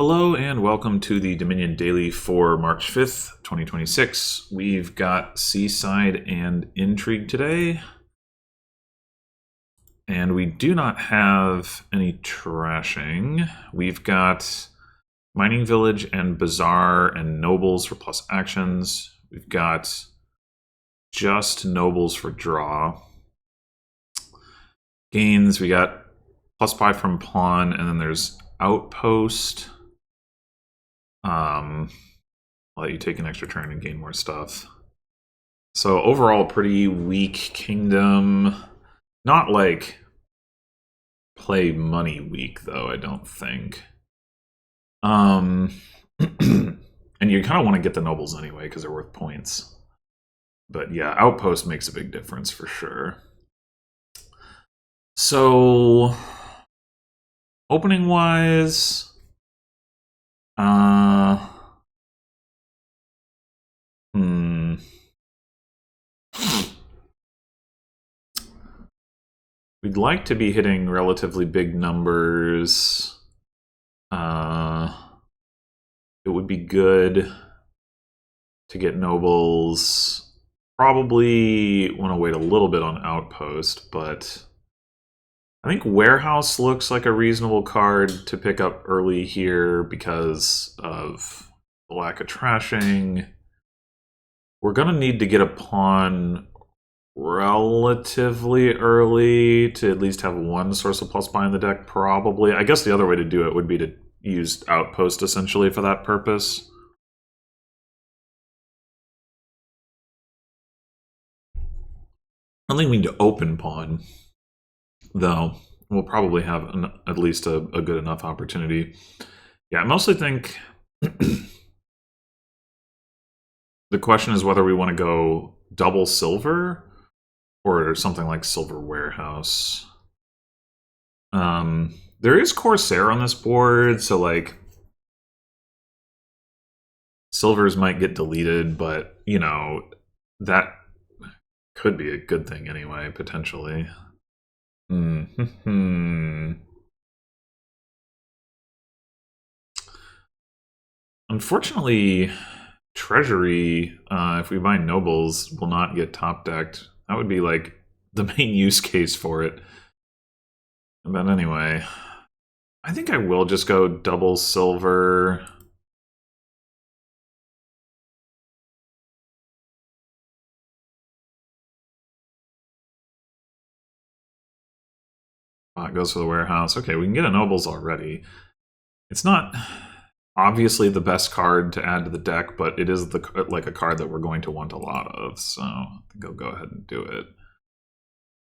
Hello and welcome to the Dominion Daily for March 5th, 2026. We've got Seaside and Intrigue today. And we do not have any trashing. We've got Mining Village and Bazaar and Nobles for plus actions. We've got just Nobles for draw. Gains, we got +5 from Pawn, and then there's Outpost. I'll let you take an extra turn and gain more stuff. So overall, pretty weak kingdom. Not like play money weak though, I don't think. And you kind of want to get the nobles anyway because they're worth points. But yeah, Outpost makes a big difference for sure. So opening wise, we'd like to be hitting relatively big numbers. It would be good to get nobles. Probably want to wait a little bit on Outpost, but I think Warehouse looks like a reasonable card to pick up early here because of the lack of trashing. We're going to need to get a pawn relatively early to at least have one source of plus buy in the deck, probably. I guess the other way to do it would be to use Outpost essentially for that purpose. I think we need to open pawn, though. We'll probably have at least a good enough opportunity. Yeah, I mostly think the question is whether we want to go double silver or something like Silver Warehouse. There is Corsair on this board, so like silvers might get deleted, but you know, that could be a good thing anyway, potentially. Unfortunately, Treasury, if we buy Nobles, will not get top decked. That would be like the main use case for it. But anyway, I think I will just go double silver. It goes for the Warehouse. Okay, we can get a Nobles already. It's not obviously the best card to add to the deck, but it is like a card that we're going to want a lot of, so I think I'll go ahead and do it.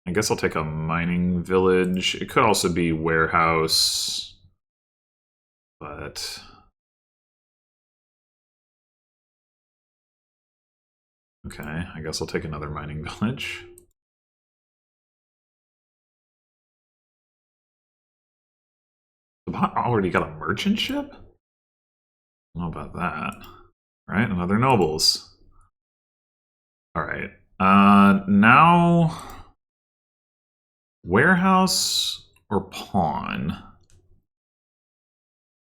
I guess I'll take a Mining Village. It could also be Warehouse, but okay, I guess I'll take another Mining Village. The bot already got a merchant ship? I don't know about that. Right, another Nobles. Alright, now Warehouse or Pawn?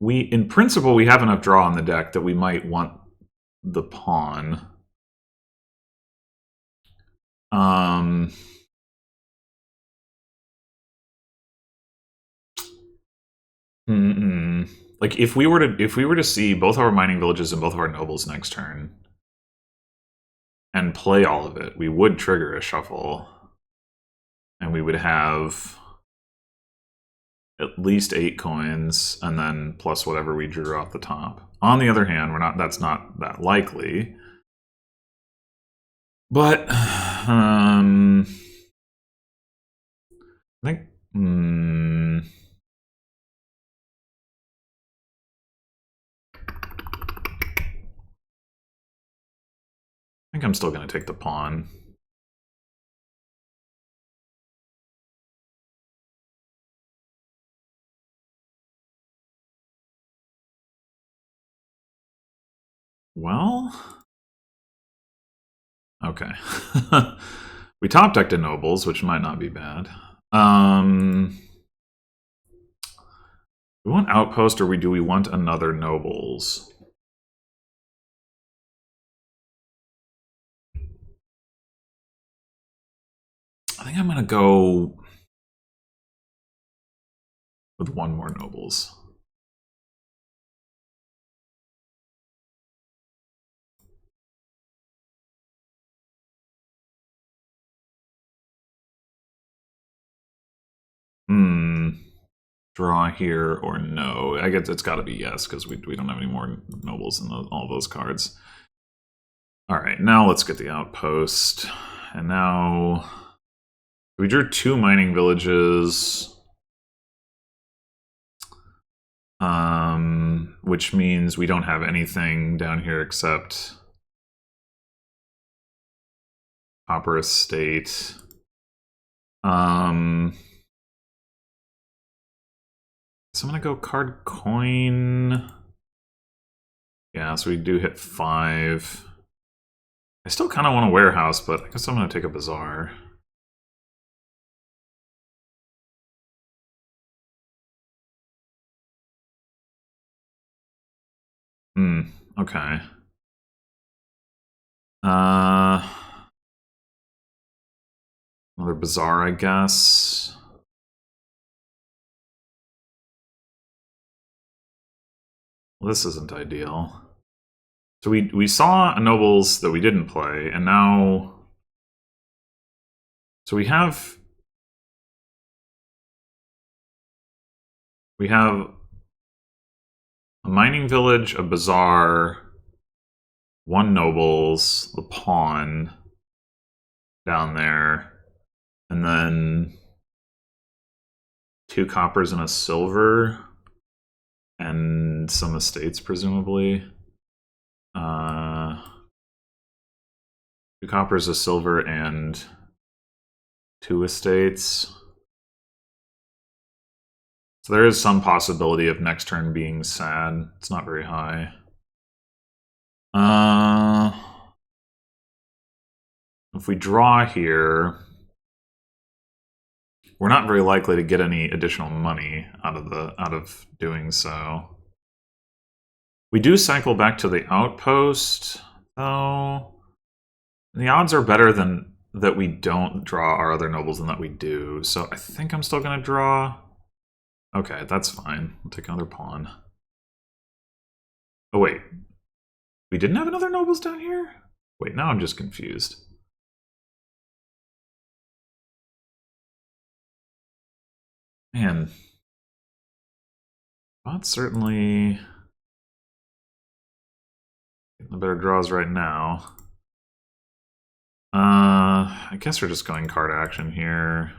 In principle, we have enough draw on the deck that we might want the pawn. Like if we were to see both our mining villages and both of our nobles next turn and play all of it, we would trigger a shuffle, and we would have at least 8 coins, and then plus whatever we drew off the top. On the other hand, that's not that likely. But I think I'm still going to take the pawn. Well, okay. We top decked a Nobles, which might not be bad. We want outpost, or do we want another nobles? I think I'm gonna go with one more nobles. Draw here or no? I guess it's got to be yes, because we don't have any more nobles in all those cards. All right, now let's get the outpost. And now we drew 2 mining villages. Which means we don't have anything down here except Copper Estate. So I'm gonna go card coin. Yeah, so we do hit 5. I still kind of want a warehouse, but I guess I'm gonna take a bazaar. Okay. Another bazaar, I guess. Well, this isn't ideal. So we saw a nobles that we didn't play, and now... So we have a mining village, a bazaar, 1 nobles, the pawn down there, and then 2 coppers and a silver, and some estates, presumably. 2 coppers, a silver, and 2 estates. So there is some possibility of next turn being sad. It's not very high. If we draw here, we're not very likely to get any additional money out of doing so. We do cycle back to the outpost, though. The odds are better than that we don't draw our other nobles than that we do. So I think I'm still going to draw. Okay, that's fine. We'll take another pawn. Oh, wait. We didn't have another nobles down here? Wait, now I'm just confused. Man. That's certainly... getting the better draws right now. I guess we're just going card action here.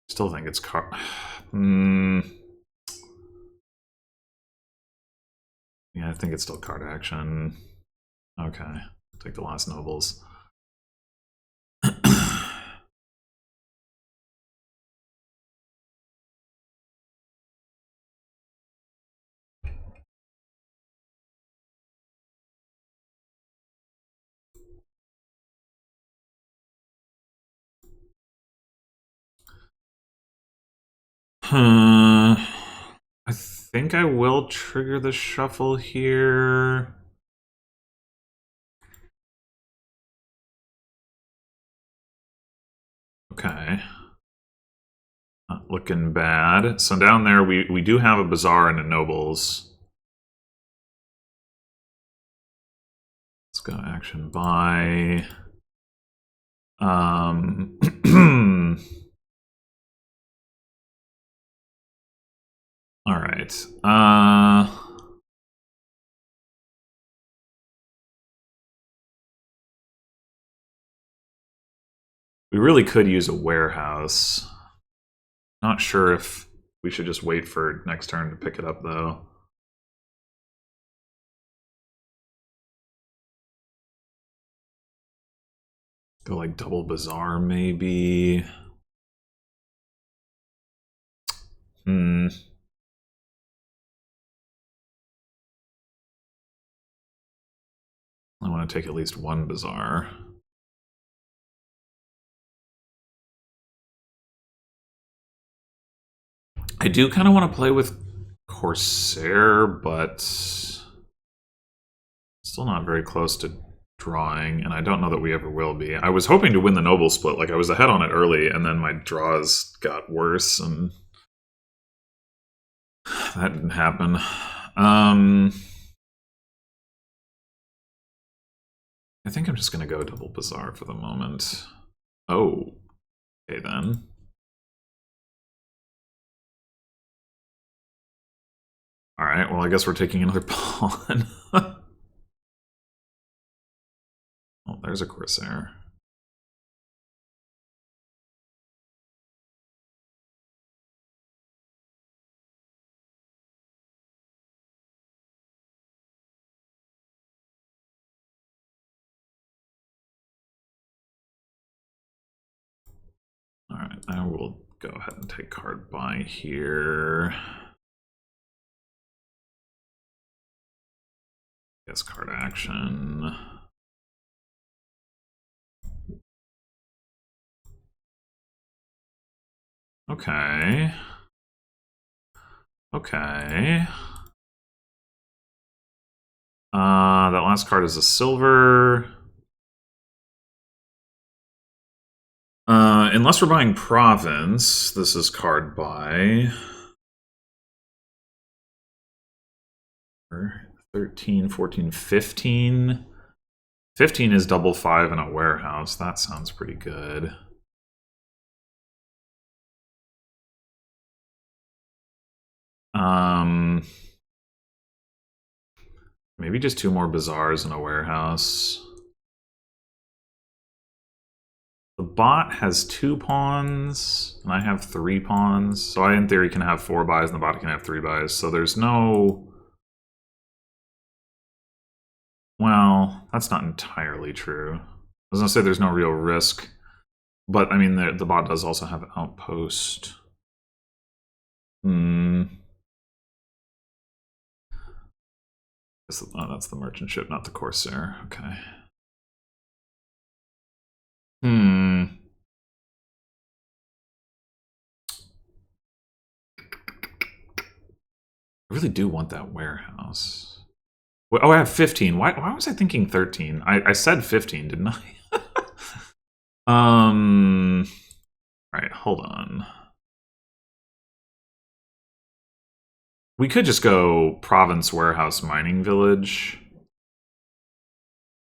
Still think it's card... Yeah, I think it's still card action. Okay, take the last nobles. I think I will trigger the shuffle here. Okay. Not looking bad. So down there, we do have a bazaar and a nobles. Let's go action buy. All right. We really could use a warehouse. Not sure if we should just wait for next turn to pick it up, though. Go like double bazaar, maybe. I want to take at least 1 bazaar. I do kind of want to play with Corsair, but still not very close to drawing, and I don't know that we ever will be. I was hoping to win the Noble split. Like, I was ahead on it early, and then my draws got worse, and that didn't happen. I think I'm just going to go double Bazaar for the moment. Oh, okay then. Alright, well I guess we're taking another pawn. Oh, there's a Corsair. Alright, I will go ahead and take card buy here. Guess card action. Okay. Okay. That last card is a silver. Unless we're buying province, this is card buy. 13, 14, 15. 15 is double 5 in a warehouse. That sounds pretty good. Maybe just 2 more bazaars in a warehouse. The bot has 2 pawns, and I have 3 pawns. So I, in theory, can have 4 buys, and the bot can have 3 buys. So there's no... Well, that's not entirely true. I was going to say there's no real risk. But, I mean, the bot does also have outpost. Oh, that's the merchant ship, not the Corsair. Okay. I really do want that warehouse. Oh, I have 15. Why was I thinking 13? I said 15, didn't I? Alright, hold on. We could just go province, warehouse, mining village.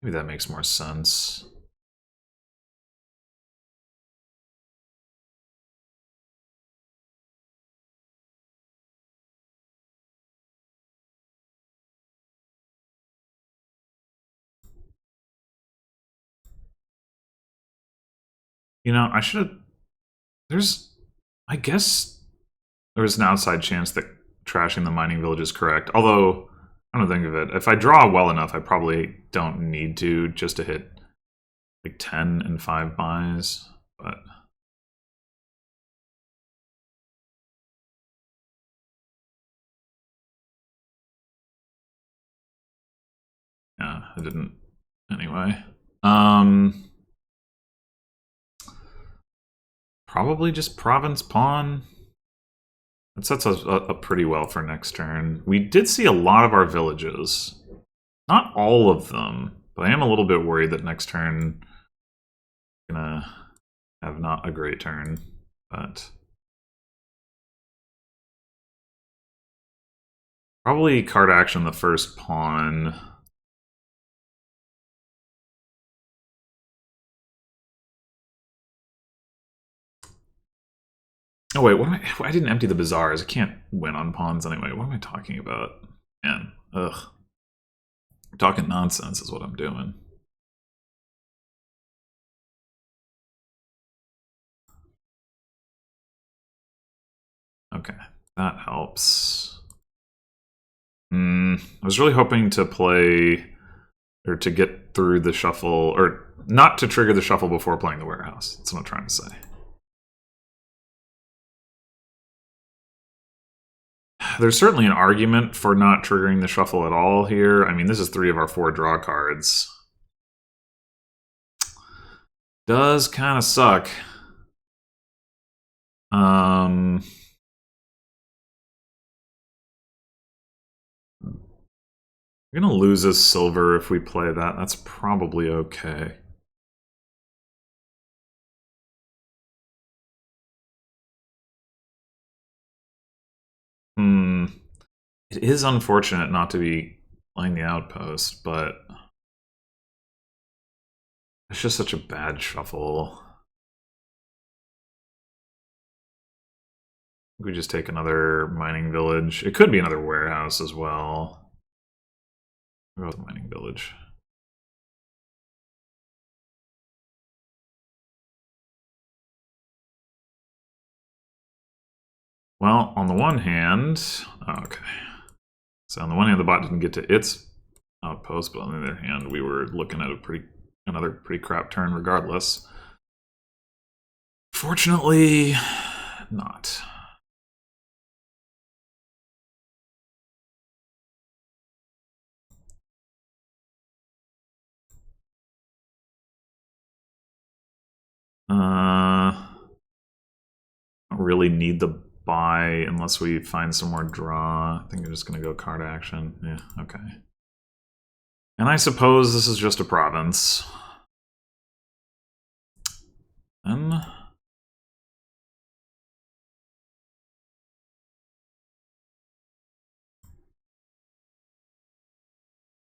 Maybe that makes more sense. You know, I should have... I guess there's an outside chance that trashing the mining village is correct. Although, I don't think of it. If I draw well enough, I probably don't need to just to hit like 10 and 5 buys. But... yeah, I didn't. Anyway. Probably just province pawn. That sets us up pretty well for next turn. We did see a lot of our villages. Not all of them, but I am a little bit worried that next turn I'm gonna have not a great turn. But probably card action the first pawn. Oh wait, what am I didn't empty the bazaars. I can't win on pawns anyway. What am I talking about? Man, ugh. Talking nonsense is what I'm doing. Okay, that helps. I was really hoping to play, or to get through the shuffle, or not to trigger the shuffle before playing the warehouse. That's what I'm trying to say. There's certainly an argument for not triggering the shuffle at all here. I mean, this is 3 of our 4 draw cards. Does kind of suck. We're gonna lose his silver if we play that. That's probably okay. It is unfortunate not to be playing the outpost, but it's just such a bad shuffle. We just take another mining village. It could be another warehouse as well. We'll go with mining village. Well, on the one hand, okay. So on the one hand, the bot didn't get to its outpost, but on the other hand, we were looking at another pretty crap turn regardless. Fortunately, not. Don't really need the buy unless we find some more draw. I think I'm just going to go card action. Yeah, okay. And I suppose this is just a province. Then...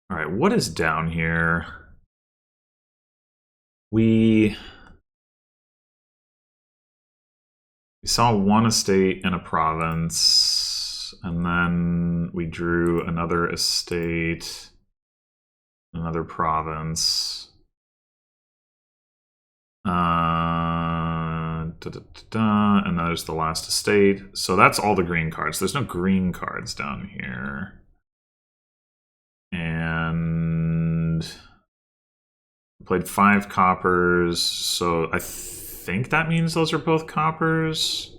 Alright, what is down here? We saw one estate in a province, and then we drew another estate, another province. And there's the last estate. So that's all the green cards. There's no green cards down here. And played 5 coppers, so I think that means those are both coppers.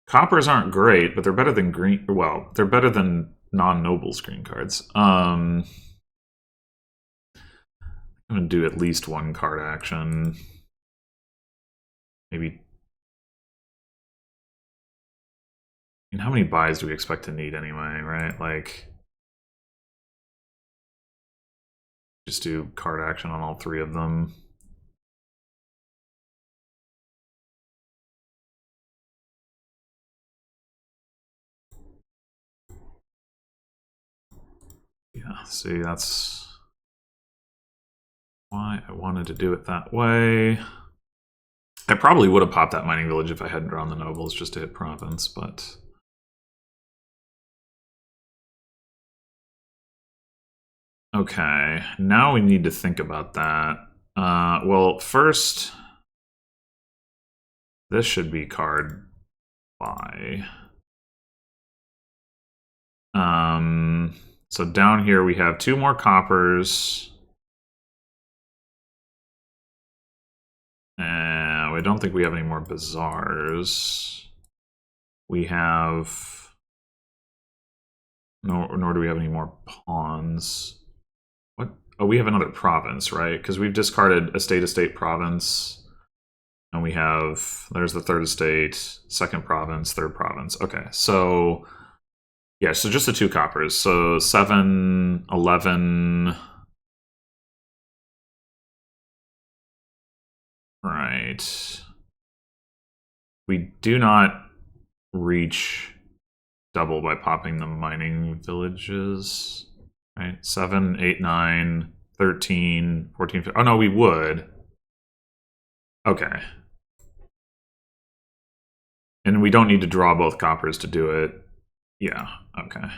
Coppers aren't great, but they're better than green. Well, they're better than non-nobles green cards. I'm gonna do at least one card action. Maybe. I mean, how many buys do we expect to need anyway, right? Like, just do card action on all 3 of them. Yeah, see, that's why I wanted to do it that way. I probably would have popped that mining village if I hadn't drawn the nobles just to hit province, but... Okay, now we need to think about that. Well, first... This should be card buy. So down here we have 2 more coppers. We don't think we have any more bazaars. We have... Nor do we have any more pawns. What? Oh, we have another province, right? Because we've discarded estate, province. And we have... There's the 3rd estate, 2nd province, 3rd province. Okay, so... Yeah, so just the 2 coppers. So 7, 11... Right. We do not reach double by popping the mining villages. Right? 7, 8, 9, 13, 14, 15. Oh, no, we would. Okay. And we don't need to draw both coppers to do it. Yeah, okay.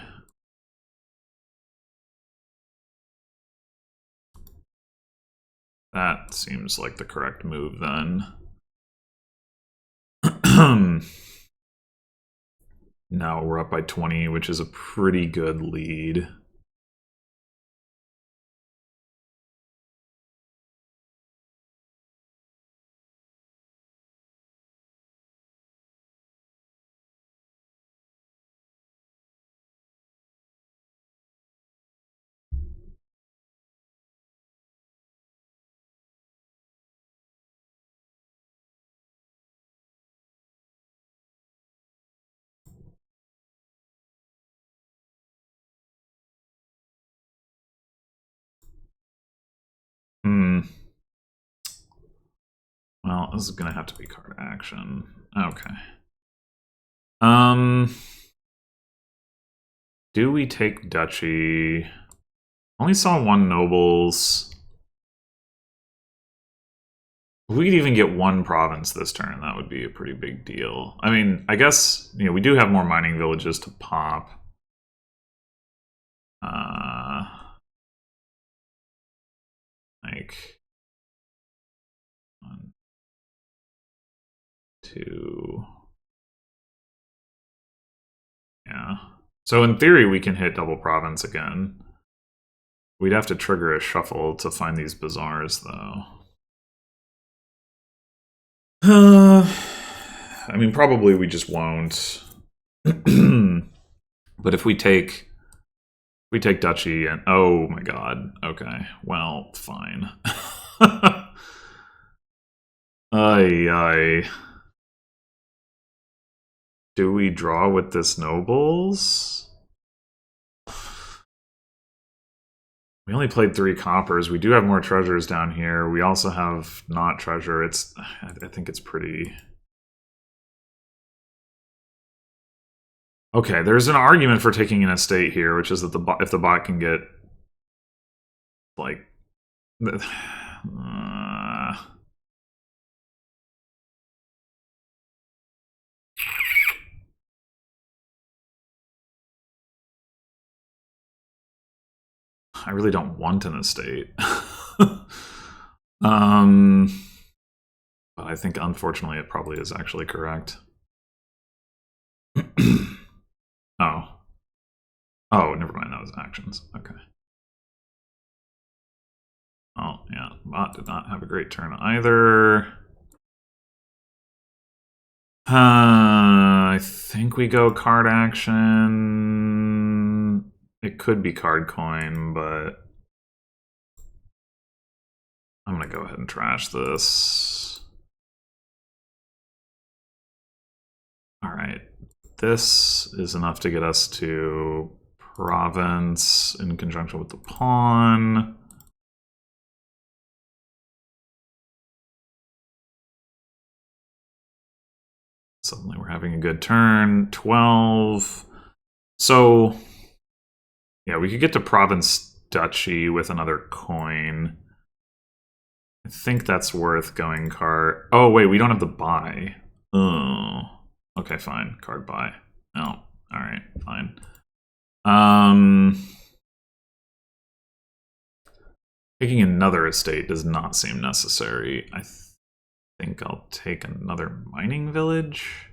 That seems like the correct move then. Now we're up by 20, which is a pretty good lead. Well, this is gonna have to be card action. Okay. Do we take duchy? Only saw one nobles. If we could even get one province this turn, that would be a pretty big deal. I mean, I guess, you know, we do have more mining villages to pop. Like 1, 2. Yeah. So in theory, we can hit double province again. We'd have to trigger a shuffle to find these bazaars, though. I mean, probably we just won't. But if we take duchy and oh my god, okay, well, fine. Ay. Do we draw with this nobles? We only played 3 coppers. We do have more treasures down here. We also have not treasure. I think it's pretty. Okay, there's an argument for taking an estate here, which is that if the bot can get like I really don't want an estate. But I think unfortunately it probably is actually correct. Oh. Oh, never mind, that was actions. Okay. Oh, yeah, bot did not have a great turn either. I think we go card action. It could be card coin, but I'm gonna go ahead and trash this. Alright. This is enough to get us to province in conjunction with the pawn. Suddenly we're having a good turn. 12. So, yeah, we could get to province duchy with another coin. I think that's worth going card. Oh, wait, we don't have the buy. Oh. Okay, fine. Card buy. Oh, alright, fine. Taking another estate does not seem necessary. I think I'll take another mining village.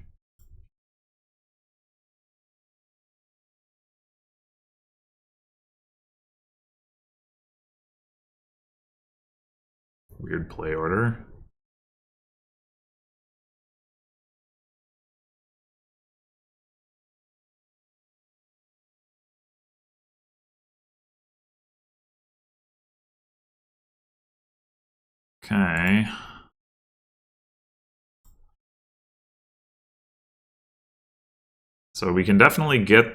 Weird play order. Okay. So we can definitely get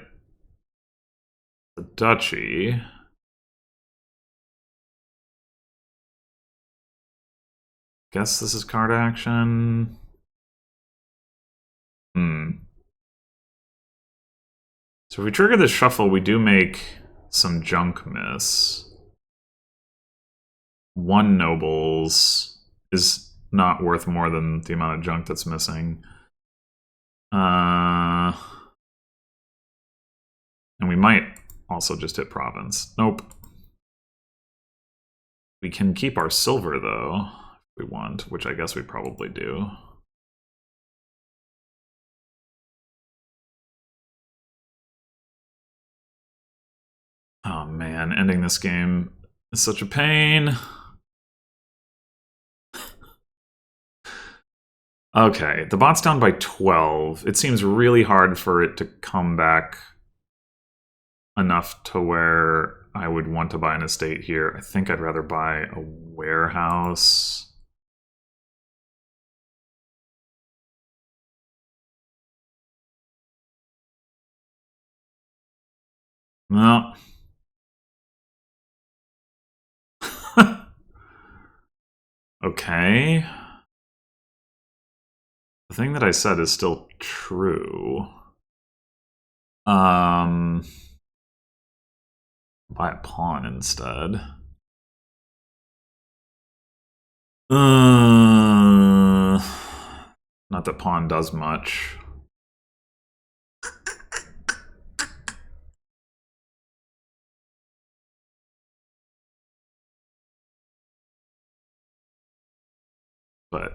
the duchy. Guess this is card action. So if we trigger the shuffle, we do make some junk miss. 1 nobles is not worth more than the amount of junk that's missing. And we might also just hit province. Nope. We can keep our silver, though, if we want, which I guess we probably do. Oh man, ending this game is such a pain. Okay, the bot's down by 12. It seems really hard for it to come back enough to where I would want to buy an estate here. I think I'd rather buy a warehouse. No. Okay. the thing that I said is still true. Buy a pawn instead. Not that pawn does much. But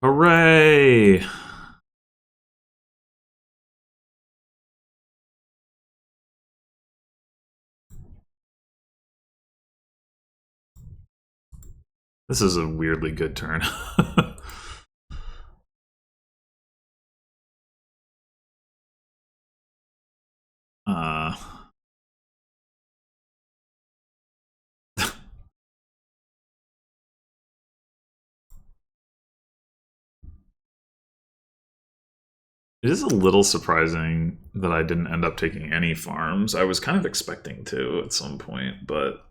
hooray! This is a weirdly good turn. It is a little surprising that I didn't end up taking any farms. I was kind of expecting to at some point, but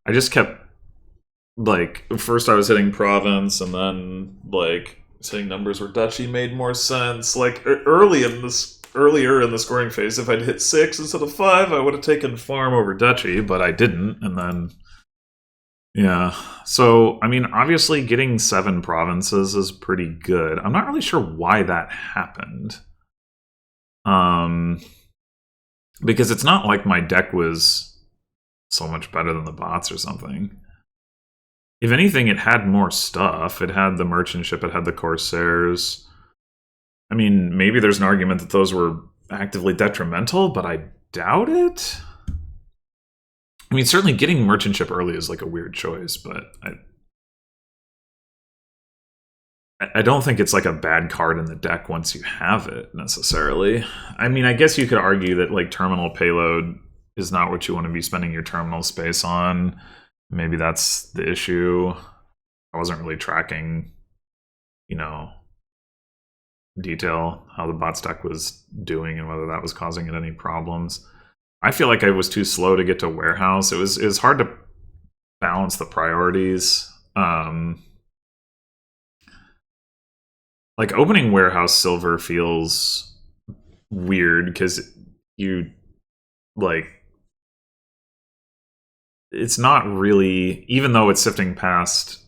I just kept, like, first I was hitting province, and then, like, saying numbers where duchy made more sense. Like, earlier in the scoring phase, if I'd hit 6 instead of 5, I would have taken farm over duchy, but I didn't, and then... Yeah, so, I mean, obviously getting 7 provinces is pretty good. I'm not really sure why that happened. Because it's not like my deck was so much better than the bots or something. If anything, it had more stuff. It had the merchant ship, it had the corsairs. I mean, maybe there's an argument that those were actively detrimental, but I doubt it. I mean, certainly getting merchant ship early is like a weird choice, but I don't think it's like a bad card in the deck once you have it, necessarily. I mean, I guess you could argue that like terminal payload is not what you want to be spending your terminal space on. Maybe that's the issue. I wasn't really tracking, you know, detail how the bot stack was doing and whether that was causing it any problems. I feel like I was too slow to get to warehouse. It was hard to balance the priorities. Like opening warehouse silver feels weird because you like it's not really, even though it's sifting past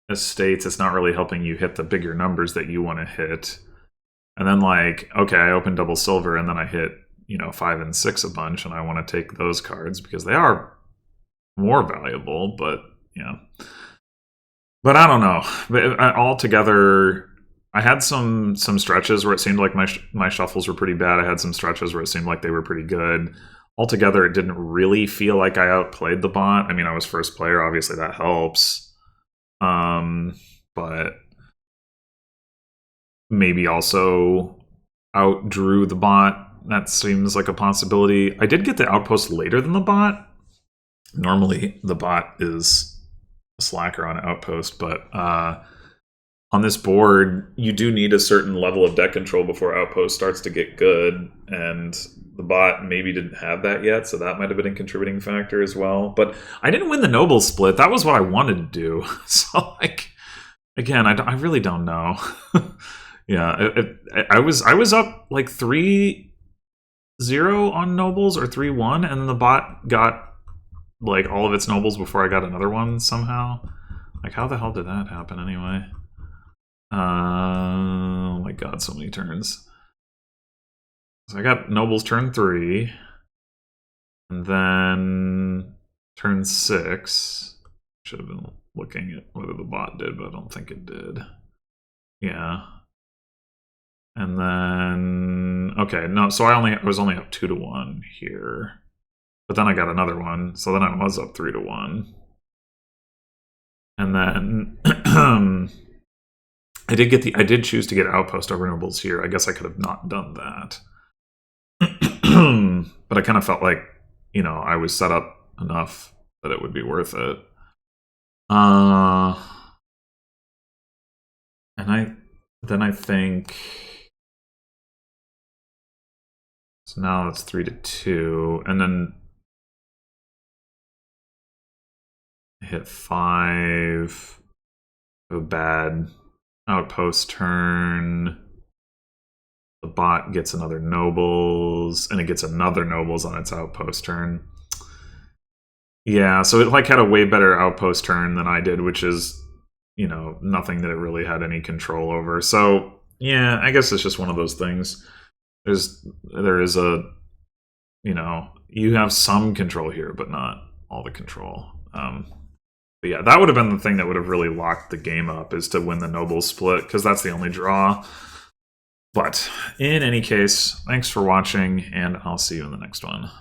estates, it's not really helping you hit the bigger numbers that you want to hit. And then like, okay, I open double silver and then I hit, you know, 5 and 6 a bunch, and I want to take those cards because they are more valuable, but yeah. But I don't know. But altogether, I had some stretches where it seemed like my shuffles were pretty bad. I had some stretches where it seemed like they were pretty good. Altogether, it didn't really feel like I outplayed the bot. I mean, I was first player. Obviously, that helps. But maybe also outdrew the bot. That seems like a possibility. I did get the outpost later than the bot. Normally, the bot is a slacker on outpost, but on this board, you do need a certain level of deck control before outpost starts to get good, and the bot maybe didn't have that yet, so that might have been a contributing factor as well. But I didn't win the noble split. That was what I wanted to do. So, like, again, I really don't know. Yeah, I was up like 3-0 on nobles or 3-1, and then the bot got like all of its nobles before I got another one somehow. Like, how the hell did that happen anyway? Oh my god, so many turns. So I got nobles turn 3, and then turn 6. Should have been looking at whether the bot did, but I don't think it did. Yeah. And then, okay, no, so I was only up 2-1 here. But then I got another one, so then I was up 3-1. And then I did choose to get outpost over nobles here. I guess I could have not done that. But I kind of felt like, I was set up enough that it would be worth it. And I think, so now it's 3-2, and then I hit 5, a bad outpost turn. The bot gets another nobles, and it gets another nobles on its outpost turn. Yeah, so it like had a way better outpost turn than I did, which is, nothing that it really had any control over. So yeah, I guess it's just one of those things. There is a, you have some control here, but not all the control. But yeah, that would have been the thing that would have really locked the game up, is to win the noble split, because that's the only draw. But in any case, thanks for watching, and I'll see you in the next one.